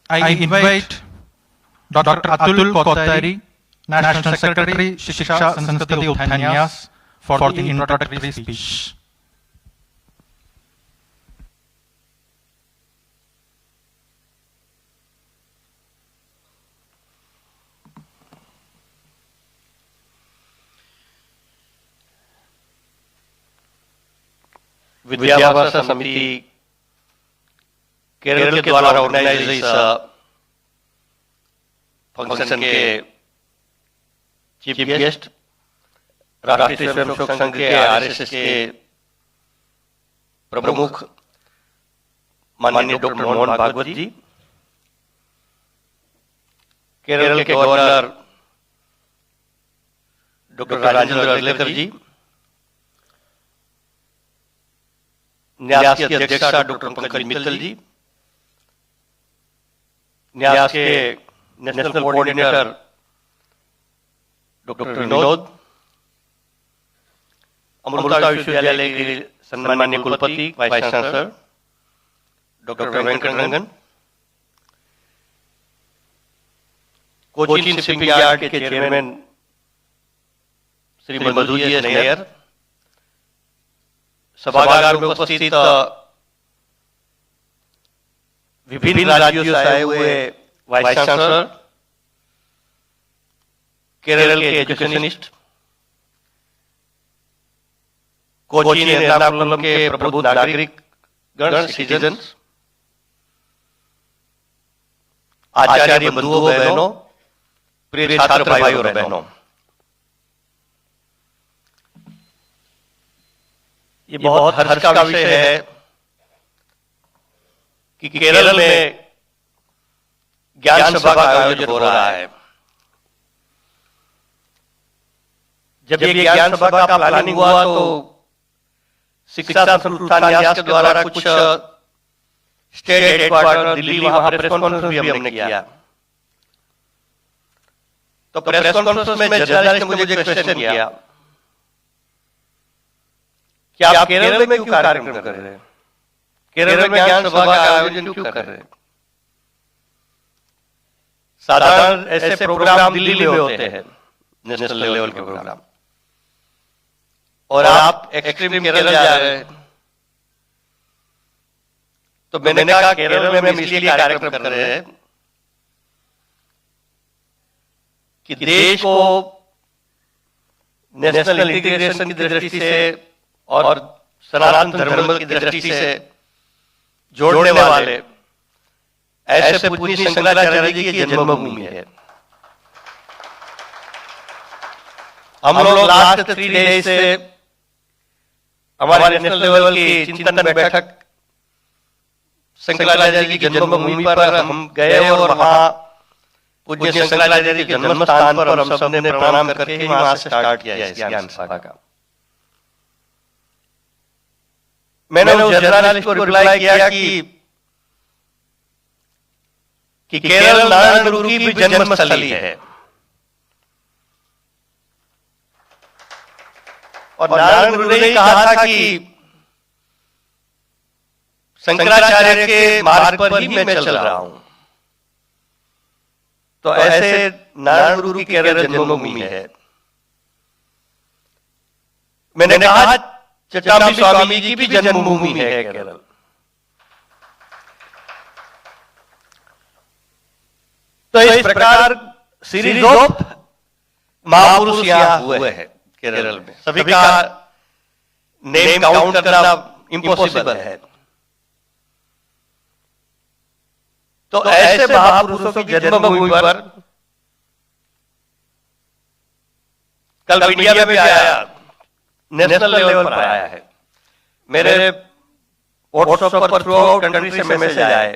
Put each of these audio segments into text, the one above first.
I invite Dr. Atul Kothari, National Secretary, Shiksha Sanskriti Udhanyas, for the introductory speech. विद्याभाषा समिति केरल के द्वारा organise इस function के chief guest राष्ट्रीय स्वयंसेवक संघ के आरएसएस के प्रमुख माननीय डॉक्टर मोहन भागवत जी, केरल के गवर्नर डॉक्टर राजेंद्र अर्लेकर जी, न्यास के अध्यक्षा डॉक्टर पंकज मित्तल जी, न्यास के national coordinator doctor Vinod, Amrita विश्वविद्यालय के सम्माननीय कुलपति vice chancellor doctor Venkatarangan, Cochin shipping yard के चेयरमैन श्री मधु जी नायर, सभागार में उपस्थित विभिन्न राज्यों से आए हुए वाइस चांसलर, केरल के एजुकेशनिस्ट, कोचीन एर्नाकुलम के प्रबुद्ध नागरिक गण, सिटीजन्स, आचार्य बंधुओं बहनों, प्रिय छात्र भाइयों और बहनों, ये बहुत हर्ष का विषय है कि केरल में ज्ञान सभा का आयोजन हो रहा है। जब ये ज्ञान सभा का प्लानिंग हुआ तो शिक्षा संस्थान न्यास के द्वारा कुछ स्टेट हेडक्वार्टर दिल्ली, वहां प्रेस कॉन्फ्रेंस भी हमने किया। तो प्रेस कॉन्फ्रेंस में जर्नलिस्ट ने मुझे क्वेश्चन किया कि आप केरल में क्यों कार्यक्रम कर रहे हैं, केरल में ज्ञान सभा का आयोजन क्यों कर रहे हैं? साधारण ऐसे प्रोग्राम दिल्ली में होते हैं, नेशनल लेवल के प्रोग्राम, और आप एक्सट्रीम केरल जा रहे हैं। तो मैंने कहा केरल में हम इसलिए कार्यक्रम कर रहे हैं कि देश को नेशनल इंटीग्रेशन की दृष्टि से और सनातन धर्म की दृष्टि से जोड़ने वाले ऐसे पूजनीय शंकराचार्य जी की जन्मभूमि है। हम लोग लास्ट 3 डेज से हमारे नेशनल लेवल की चिंतन बैठक शंकराचार्य जी की जन्मभूमि पर हम गए और वहां पूज्य शंकराचार्य जी के जन्म स्थान पर हम सबने प्रणाम करके ही वहां से स्टार्ट किया है इस ज्ञान सभा का। मैंने उस जर्नलिस्ट को रिप्लाई किया कि केरल नारायण गुरु की भी जन्मस्थली है और नारायण गुरु ने कहा था कि शंकराचार्य के मार्ग पर ही मैं चल रहा हूं। तो ऐसे नारायण गुरु की केरल जन्मभूमि है। मैंने कहा चट्टामी स्वामी जी की भी जन्मभूमि है केरल। तो इस प्रकार सीरीज ऑफ महापुरुष यहां हुए हैं केरल में। सभी का नेम काउंट करना इम्पॉसिबल है। तो ऐसे महापुरुषों की जन्मभूमि पर कल मीडिया में भी आया, नेशनल लेवल पर आया है। मेरे व्हाट्सएप पर थ्रू आउट कंट्री से मैसेज आए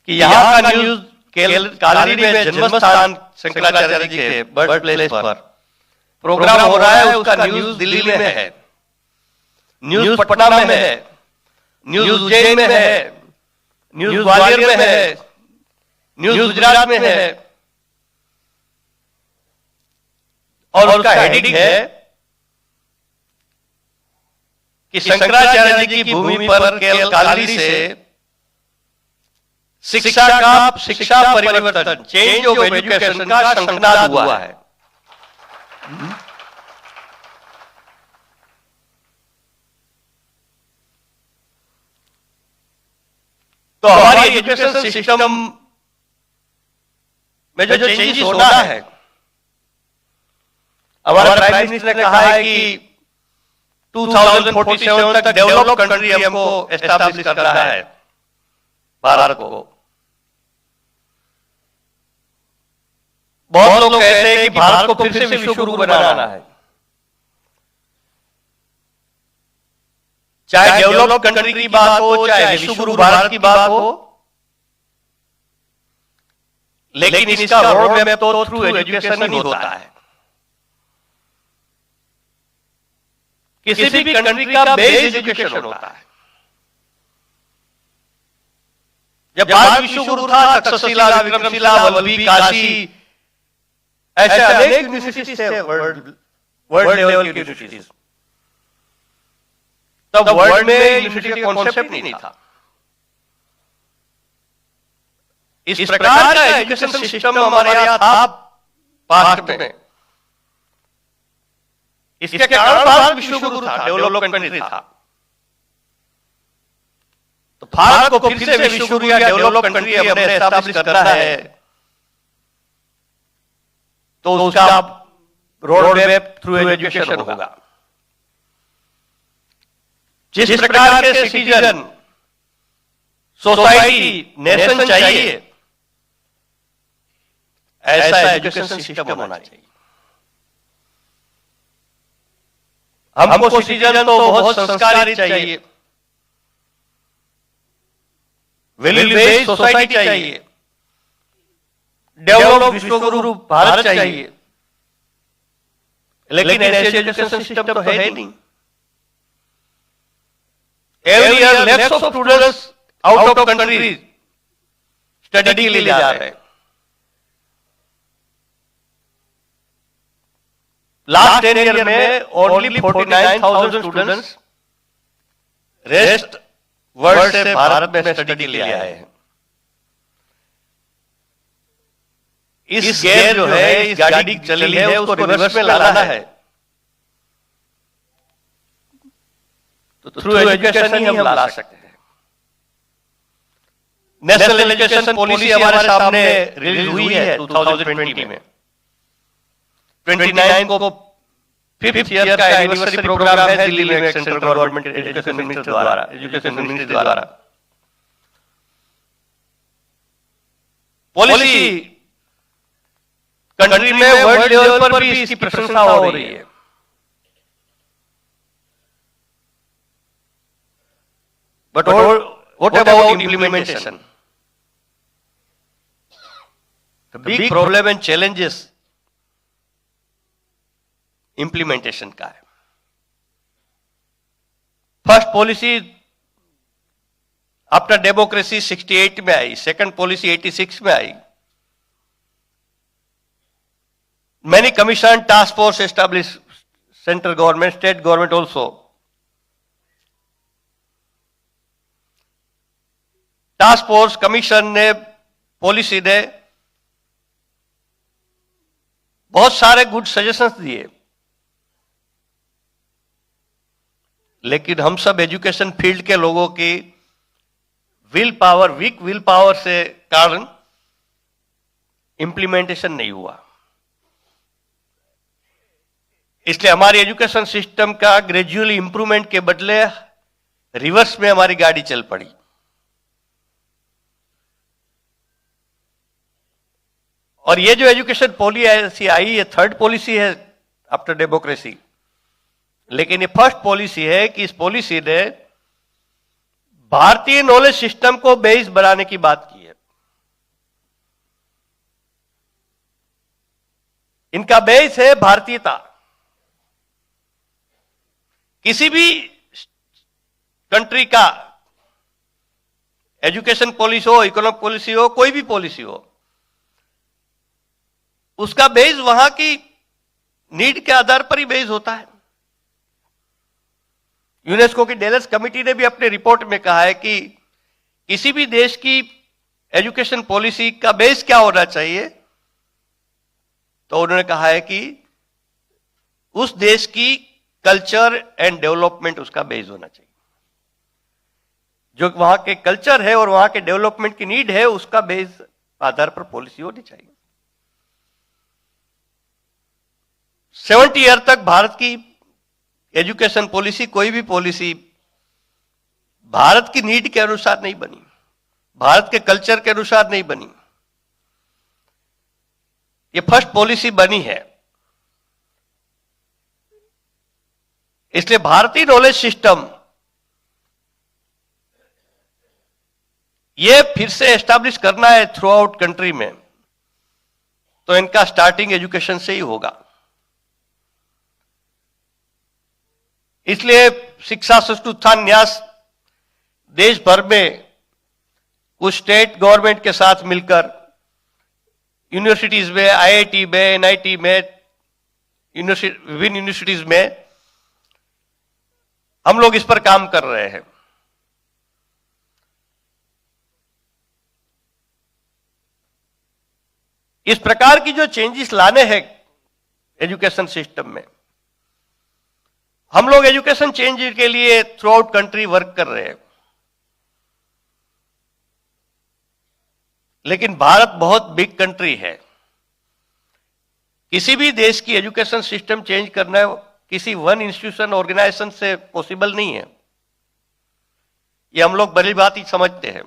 कि यहाँ का न्यूज कालरी में जन्म स्थान शंकराचार्य जी के बर्थ प्लेस पर प्रोग्राम हो रहा है, उसका न्यूज दिल्ली में है, न्यूज पटना में है, न्यूज उज्जैन में है, न्यूज ग्वालियर में है, न्यूज गुजरात में है और उसका हेडिंग है कि शंकराचार्य जी की भूमि पर कालरी से शिक्षा परिवर्तन, चेंज ऑफ एजुकेशन का शंखनाद हुआ है। तो हमारी एजुकेशन सिस्टम में जो चेंजेस होना है, हमारा प्राइम मिनिस्टर ने कहा है कि 2047 तक डेवलप कंट्री हमको एस्टैब्लिश करना है भारत को। बहुत लोग कहते हैं कि भारत को फिर से विश्व गुरु बनाना है। चाहे डेवलप कंट्री की बात हो, चाहे विश्व गुरु भारत की बात हो, लेकिन इसका रोड मैप तो थ्रू एजुकेशन ही होता है। किसी भी कंट्री का बेस एजुकेशन होता है। जब भारत विश्व गुरु था, तक्षशिला, विक्रमशिला, वल्लभी, काशी, ऐसे अनेक यूनिवर्सिटीज थे, वर्ल्ड लेवल की यूनिवर्सिटीज। तब वर्ल्ड में यूनिवर्सिटी का कॉन्सेप्ट नहीं था। इस प्रकार का एजुकेशन सिस्टम हमारे यहां था पास्ट में। इसके कारण भारत विश्व गुरु था, डेवलप कंट्री था। तो भारत को फिर से विश्व गुरु या डेवलप कंट्री हमने एस्टैब्लिश करना है, तो उसका रोड मैप थ्रू एजुकेशन होगा। जिस प्रकार के सिटीजन, सोसाइटी, नेशन चाहिए, ऐसा एजुकेशन सिस्टम होना चाहिए। हमको सिटीजन तो बहुत संस्कारी चाहिए, वैल्यू बेस्ड सोसाइटी चाहिए, डेवलप विश्व गुरु भारत चाहिए, लेकिन ऐसे एजुकेशन सिस्टम तो है नहीं। Every year, lakhs of students out of country study के लिए जा रहे हैं। लास्ट 10 ईयर में ओनली 49,000 स्टूडेंट्स रेस्ट वर्ल्ड से भारत में स्टडी के लिए आए हैं। इस गेयर जो है, इस गाड़ी चली है, उसको रिवर्स में लाना है। तो थ्रू एजुकेशन ही हम ला सकते हैं। नेशनल एजुकेशन पॉलिसी हमारे सामने रिलीज हुई है 2020 में। 29 को 5th ईयर का एनिवर्सरी प्रोग्राम है दिल्ली में सेंट्रल गवर्नमेंट एजुकेशन मिनिस्ट्री द्वारा। पॉलिसी कंट्री में वर्ल्ड लेवल पर भी इसकी प्रशंसा हो रही है। But what about implementation? The big problem and challenges implementation का है। फर्स्ट पॉलिसी आफ्टर डेमोक्रेसी 68 में आई, सेकंड पॉलिसी 86 में आई। Many commission, task force established, central government, state government also. Task force, commission ने, पॉलिसी ने बहुत सारे गुड सजेशंस दिए, लेकिन हम सब एजुकेशन फील्ड के लोगों की will power, weak will power से कारण इंप्लीमेंटेशन नहीं हुआ। इसलिए हमारी एजुकेशन सिस्टम का ग्रेजुअली इंप्रूवमेंट के बदले रिवर्स में हमारी गाड़ी चल पड़ी। और ये जो एजुकेशन पॉलिसी आई, ये थर्ड पॉलिसी है आफ्टर डेमोक्रेसी, लेकिन ये फर्स्ट पॉलिसी है कि इस पॉलिसी ने भारतीय नॉलेज सिस्टम को बेस बनाने की बात की है। इनका बेस है भारतीयता। किसी भी कंट्री का एजुकेशन पॉलिसी हो, इकोनॉमिक पॉलिसी हो, कोई भी पॉलिसी हो, उसका बेस वहां की नीड के आधार पर ही बेस होता है। यूनेस्को की डेलस कमिटी ने भी अपने रिपोर्ट में कहा है कि किसी भी देश की एजुकेशन पॉलिसी का बेस क्या होना चाहिए, तो उन्होंने कहा है कि उस देश की कल्चर एंड डेवलपमेंट उसका बेस होना चाहिए। जो वहां के कल्चर है और वहां के डेवलपमेंट की नीड है, उसका बेस आधार पर पॉलिसी होनी चाहिए। 70 ईयर तक भारत की एजुकेशन पॉलिसी, कोई भी पॉलिसी भारत की नीड के अनुसार नहीं बनी, भारत के कल्चर के अनुसार नहीं बनी। ये फर्स्ट पॉलिसी बनी है। इसलिए भारतीय नॉलेज सिस्टम ये फिर से एस्टैब्लिश करना है थ्रू आउट कंट्री में, तो इनका स्टार्टिंग एजुकेशन से ही होगा। इसलिए शिक्षा सुष्ठु उत्थान न्यास देश भर में कुछ स्टेट गवर्नमेंट के साथ मिलकर यूनिवर्सिटीज में, आईआईटी में, एनआईटी में, विभिन्न यूनिवर्सिटीज में हम लोग इस पर काम कर रहे हैं। इस प्रकार की जो चेंजेस लाने हैं एजुकेशन सिस्टम में, हम लोग एजुकेशन चेंज के लिए थ्रू आउट कंट्री वर्क कर रहे हैं। लेकिन भारत बहुत बिग कंट्री है। किसी भी देश की एजुकेशन सिस्टम चेंज करना किसी वन इंस्टीट्यूशन ऑर्गेनाइजेशन से पॉसिबल नहीं है। ये हम लोग बड़ी बात ही समझते हैं।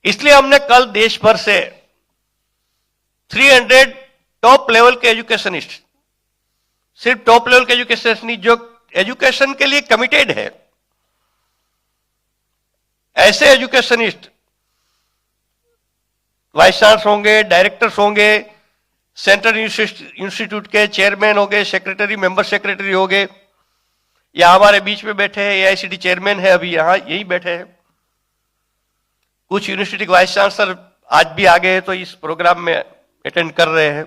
इसलिए हमने कल देश भर से 300 टॉप लेवल के एजुकेशनिस्ट, सिर्फ टॉप लेवल के एजुकेशनिस्ट जो एजुकेशन के लिए कमिटेड है, ऐसे एजुकेशनिस्ट वाइस चांसलर होंगे, डायरेक्टर्स होंगे, सेंट्रल इंस्टीट्यूट के चेयरमैन होंगे, सेक्रेटरी, मेंबर सेक्रेटरी होंगे, या हमारे बीच में बैठे हैं एआईसीटी चेयरमैन है, अभी यहां यही बैठे हैं। कुछ यूनिवर्सिटी के वाइस चांसलर आज भी आ गए तो इस प्रोग्राम में अटेंड कर रहे हैं।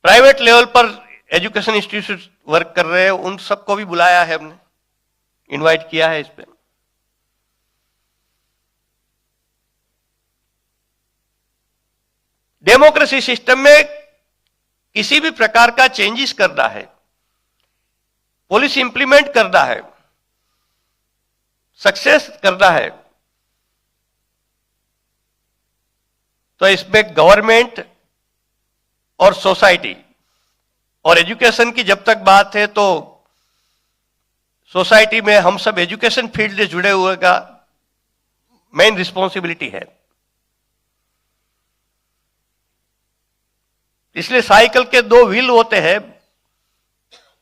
प्राइवेट लेवल पर एजुकेशन इंस्टीट्यूट वर्क कर रहे हैं, उन सबको भी बुलाया है, हमने इनवाइट किया है इस पे। डेमोक्रेसी सिस्टम में किसी भी प्रकार का चेंजेस करना है, पॉलिसी इंप्लीमेंट करना है, सक्सेस करना है, तो इसमें गवर्नमेंट और सोसाइटी और एजुकेशन की जब तक बात है तो सोसाइटी में हम सब एजुकेशन फील्ड से जुड़े हुए का मेन रिस्पॉन्सिबिलिटी है। इसलिए साइकिल के दो व्हील होते हैं,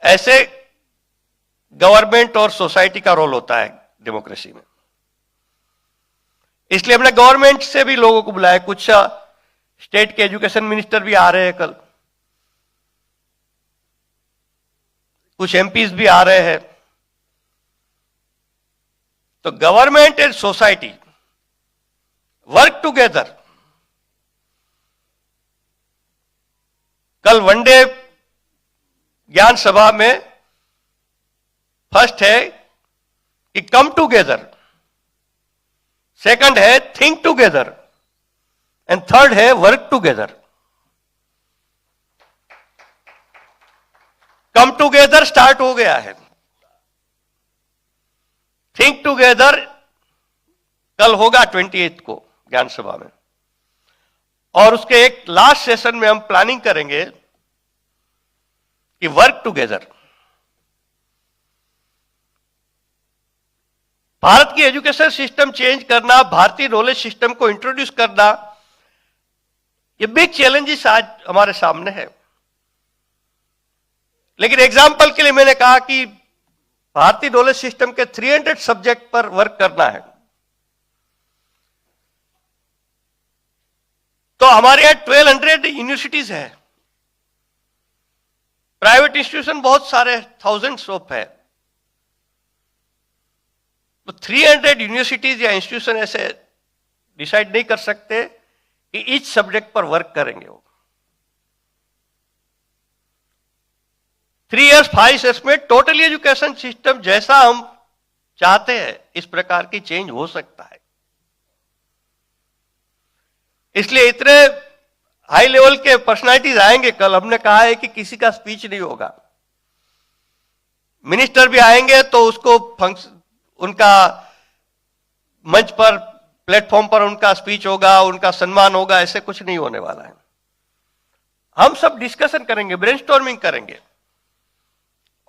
ऐसे गवर्नमेंट और सोसाइटी का रोल होता है डेमोक्रेसी में। इसलिए हमने गवर्नमेंट से भी लोगों को बुलाया, कुछ स्टेट के एजुकेशन मिनिस्टर भी आ रहे हैं कल, कुछ एमपीज भी आ रहे हैं। तो government and society work together. कल वनडे ज्ञान सभा में फर्स्ट है कि कम टुगेदर, सेकंड है थिंक टुगेदर, एंड थर्ड है work together. Come together start हो गया है, थिंक टुगेदर कल होगा 28 को ज्ञान सभा में, और उसके एक लास्ट सेशन में हम प्लानिंग करेंगे कि वर्क टुगेदर। भारत की एजुकेशन सिस्टम चेंज करना, भारतीय नॉलेज सिस्टम को इंट्रोड्यूस करना, ये बिग चैलेंजेस आज हमारे सामने है। लेकिन एग्जाम्पल के लिए मैंने कहा कि भारतीय नॉलेज सिस्टम के 300 सब्जेक्ट पर वर्क करना है, तो हमारे यहां 1200 यूनिवर्सिटीज है, प्राइवेट इंस्टीट्यूशन बहुत सारे थाउजेंड्स ऑफ है। तो 300 यूनिवर्सिटीज या इंस्टीट्यूशन ऐसे डिसाइड नहीं कर सकते कि इच सब्जेक्ट पर वर्क करेंगे वो। 3 years 5 years में टोटली एजुकेशन सिस्टम जैसा हम चाहते हैं इस प्रकार की चेंज हो सकता है। इसलिए इतने हाई लेवल के पर्सनालिटीज आएंगे कल। हमने कहा है कि किसी का स्पीच नहीं होगा। मिनिस्टर भी आएंगे तो उसको उनका मंच पर, प्लेटफॉर्म पर उनका स्पीच होगा, उनका सम्मान होगा, ऐसे कुछ नहीं होने वाला है। हम सब डिस्कशन करेंगे, ब्रेनस्टॉर्मिंग करेंगे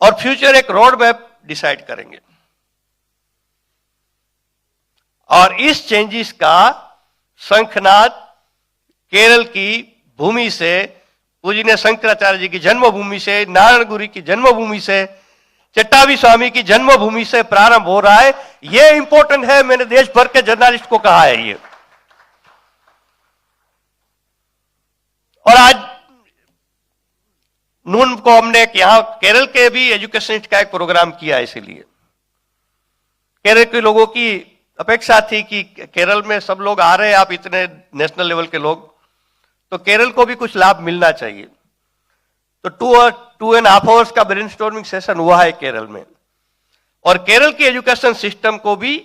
और फ्यूचर एक रोड मैप डिसाइड करेंगे। और इस चेंजेस का शंखनाद केरल की भूमि से, पूजनीय शंकराचार्य जी की जन्मभूमि से, नारायण गुरु की जन्मभूमि से, चट्टाभी स्वामी की जन्मभूमि से प्रारंभ हो रहा है। यह इंपॉर्टेंट है। मैंने देश भर के जर्नलिस्ट को कहा है ये। और आज नून को हमने यहां केरल के भी एजुकेशनिस्ट का एक प्रोग्राम किया, इसीलिए केरल के लोगों की अपेक्षा थी कि केरल में सब लोग आ रहे हैं, आप इतने नेशनल लेवल के लोग, तो केरल को भी कुछ लाभ मिलना चाहिए। तो 2.5 आवर्स का ब्रेनस्टॉर्मिंग सेशन हुआ है केरल में। और केरल की एजुकेशन सिस्टम को भी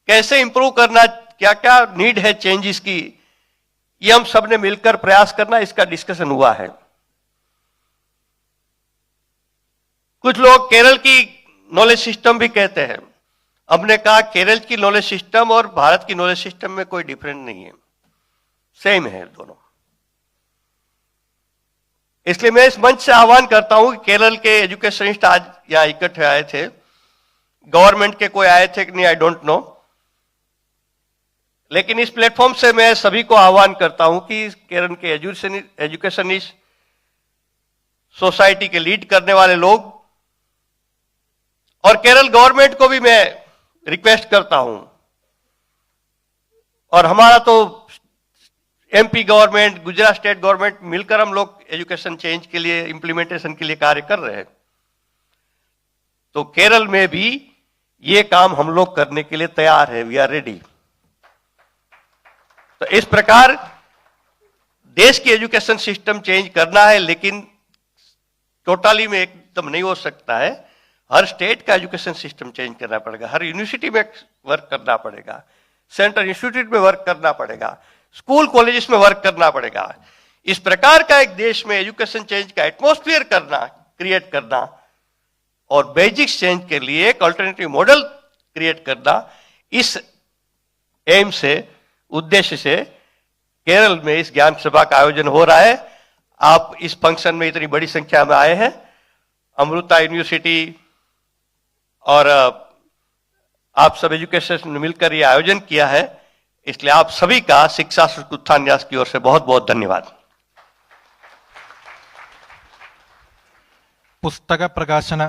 कैसे इंप्रूव करना, क्या क्या नीड है चेंजेस की, ये हम सब ने मिलकर प्रयास करना, इसका डिस्कशन हुआ है। कुछ लोग केरल की नॉलेज सिस्टम भी कहते हैं। हमने कहा केरल की नॉलेज सिस्टम और भारत की नॉलेज सिस्टम में कोई डिफरेंस नहीं है, सेम है दोनों। इसलिए मैं इस मंच से आह्वान करता हूं कि केरल के एजुकेशनिस्ट आज यहां इकट्ठे आए थे, गवर्नमेंट के कोई आए थे कि नहीं, आई डोंट नो, लेकिन इस प्लेटफॉर्म से मैं सभी को आह्वान करता हूं कि केरल के एजुकेशनिस्ट, सोसाइटी के लीड करने वाले लोग, और केरल गवर्नमेंट को भी मैं रिक्वेस्ट करता हूं, और हमारा तो MP government, Gujarat state government मिलकर हम लोग एजुकेशन चेंज के लिए, इंप्लीमेंटेशन के लिए कार्य कर रहे हैं। तो केरल में भी ये काम हम लोग करने के लिए तैयार है, वी आर रेडी। तो इस प्रकार देश की एजुकेशन सिस्टम चेंज करना है, लेकिन टोटली में एकदम नहीं हो सकता है। हर स्टेट का एजुकेशन सिस्टम चेंज करना पड़ेगा, हर यूनिवर्सिटी में वर्क करना पड़ेगा, सेंट्रल इंस्टीट्यूट में वर्क करना पड़ेगा, स्कूल कॉलेजेस में वर्क करना पड़ेगा। इस प्रकार का एक देश में एजुकेशन चेंज का एटमॉस्फेयर करना, क्रिएट करना, और बेसिक्स चेंज के लिए एक अल्टरनेटिव मॉडल क्रिएट करना, इस एम से, उद्देश्य से केरल में इस ज्ञान सभा का आयोजन हो रहा है। आप इस फंक्शन में इतनी बड़ी संख्या में आए हैं। अमृता यूनिवर्सिटी और आप सब एजुकेशन ने मिलकर यह आयोजन किया है, इसलिए आप सभी का शिक्षा उत्थान न्यास की ओर से बहुत बहुत धन्यवाद। पुस्तक प्रकाशन